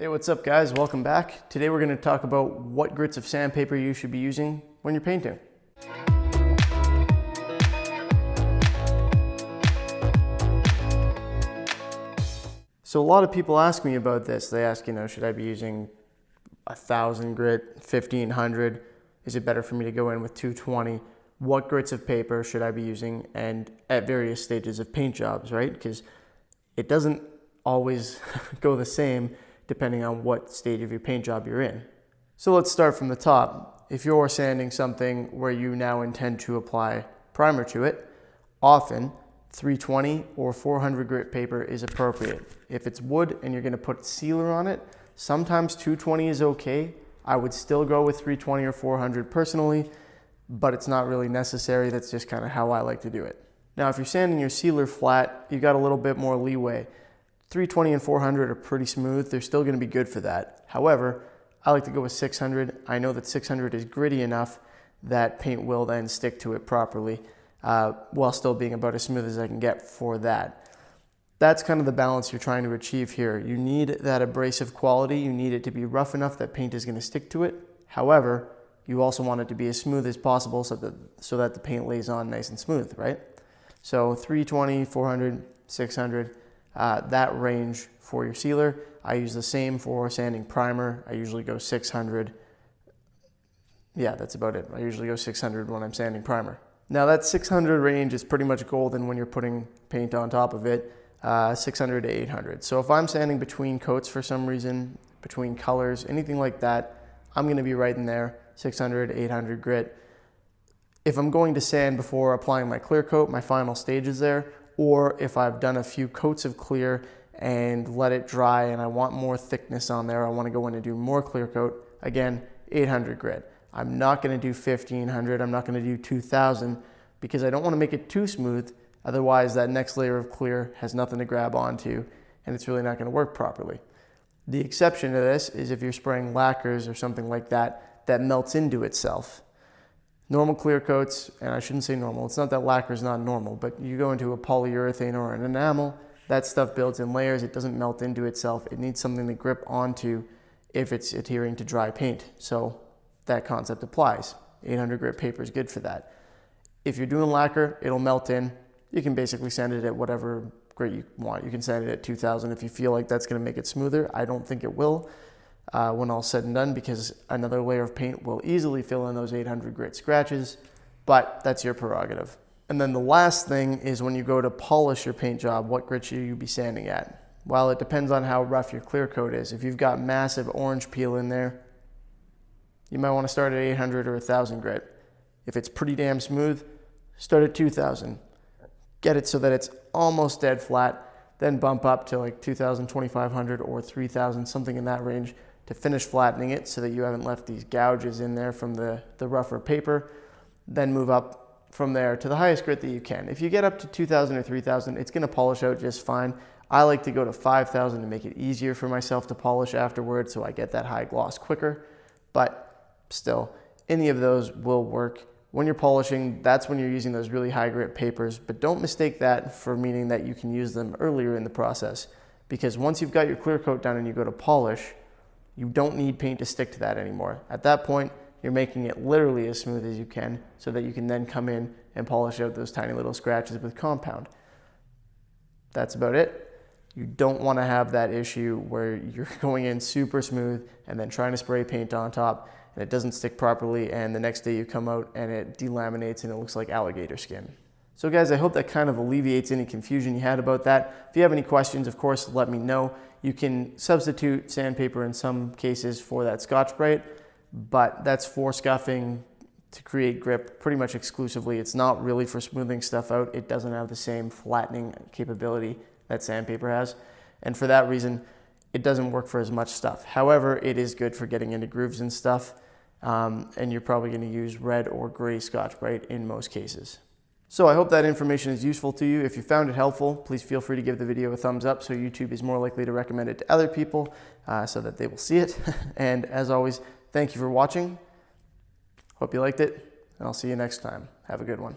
Hey, what's up guys? Welcome back. Today we're going to talk about what grits of sandpaper you should be using when you're painting. So a lot of people ask me about this. They ask, should I be using 1,000 grit, 1,500? Is it better for me to go in with 220? What grits of paper should I be using? And at various stages of paint jobs, right? Because it doesn't always go the same depending on what stage of your paint job you're in. So let's start from the top. If you're sanding something where you now intend to apply primer to it, often 320 or 400 grit paper is appropriate. If it's wood and you're going to put sealer on it, sometimes 220 is okay. I would still go with 320 or 400 personally, but it's not really necessary. That's just kind of how I like to do it. Now, if you're sanding your sealer flat, you got a little bit more leeway. 320 and 400 are pretty smooth. They're still going to be good for that. However, I like to go with 600. I know that 600 is gritty enough that paint will then stick to it properly while still being about as smooth as I can get for that. That's kind of the balance you're trying to achieve here. You need that abrasive quality. You need it to be rough enough that paint is going to stick to it. However, you also want it to be as smooth as possible so that the paint lays on nice and smooth, right? So 320, 400, 600, that range for your sealer. I use the same for sanding primer. I usually go 600. Yeah, that's about it. I usually go 600 when I'm sanding primer. Now that 600 range is pretty much golden when you're putting paint on top of it, 600 to 800. So if I'm sanding between coats for some reason, between colors, anything like that, I'm gonna be right in there, 600, 800 grit. If I'm going to sand before applying my clear coat, my final stage is there, or if I've done a few coats of clear and let it dry and I want more thickness on there, I want to go in and do more clear coat, again, 800 grit. I'm not going to do 1,500, I'm not going to do 2,000 because I don't want to make it too smooth. Otherwise, that next layer of clear has nothing to grab onto and it's really not going to work properly. The exception to this is if you're spraying lacquers or something like that, that melts into itself. Normal clear coats, and I shouldn't say normal, it's not that lacquer is not normal, but you go into a polyurethane or an enamel, that stuff builds in layers, it doesn't melt into itself, it needs something to grip onto if it's adhering to dry paint. So that concept applies. 800 grit paper is good for that. If you're doing lacquer, it'll melt in. You can basically sand it at whatever grit you want. You can sand it at 2,000 if you feel like that's gonna make it smoother. I don't think it will. When all said and done, because another layer of paint will easily fill in those 800 grit scratches, but that's your prerogative. And then the last thing is when you go to polish your paint job, what grit should you be sanding at? Well, it depends on how rough your clear coat is. If you've got massive orange peel in there, you might want to start at 800 or 1,000 grit. If it's pretty damn smooth, start at 2,000. Get it so that it's almost dead flat, then bump up to like 2,000, 2,500 or 3,000, something in that range, to finish flattening it so that you haven't left these gouges in there from the rougher paper. Then move up from there to the highest grit that you can. If you get up to 2,000 or 3,000, it's gonna polish out just fine. I like to go to 5,000 to make it easier for myself to polish afterwards so I get that high gloss quicker. But still, any of those will work. When you're polishing, that's when you're using those really high grit papers, but don't mistake that for meaning that you can use them earlier in the process. Because once you've got your clear coat done and you go to polish, you don't need paint to stick to that anymore. At that point, you're making it literally as smooth as you can so that you can then come in and polish out those tiny little scratches with compound. That's about it. You don't want to have that issue where you're going in super smooth and then trying to spray paint on top and it doesn't stick properly and the next day you come out and it delaminates and it looks like alligator skin. So guys, I hope that kind of alleviates any confusion you had about that. If you have any questions, of course, let me know. You can substitute sandpaper in some cases for that Scotch-Brite, but that's for scuffing to create grip pretty much exclusively. It's not really for smoothing stuff out. It doesn't have the same flattening capability that sandpaper has. And for that reason, it doesn't work for as much stuff. However, it is good for getting into grooves and stuff. And you're probably gonna use red or gray Scotch-Brite in most cases. So I hope that information is useful to you. If you found it helpful, please feel free to give the video a thumbs up so YouTube is more likely to recommend it to other people so that they will see it. And as always, thank you for watching. Hope you liked it, and I'll see you next time. Have a good one.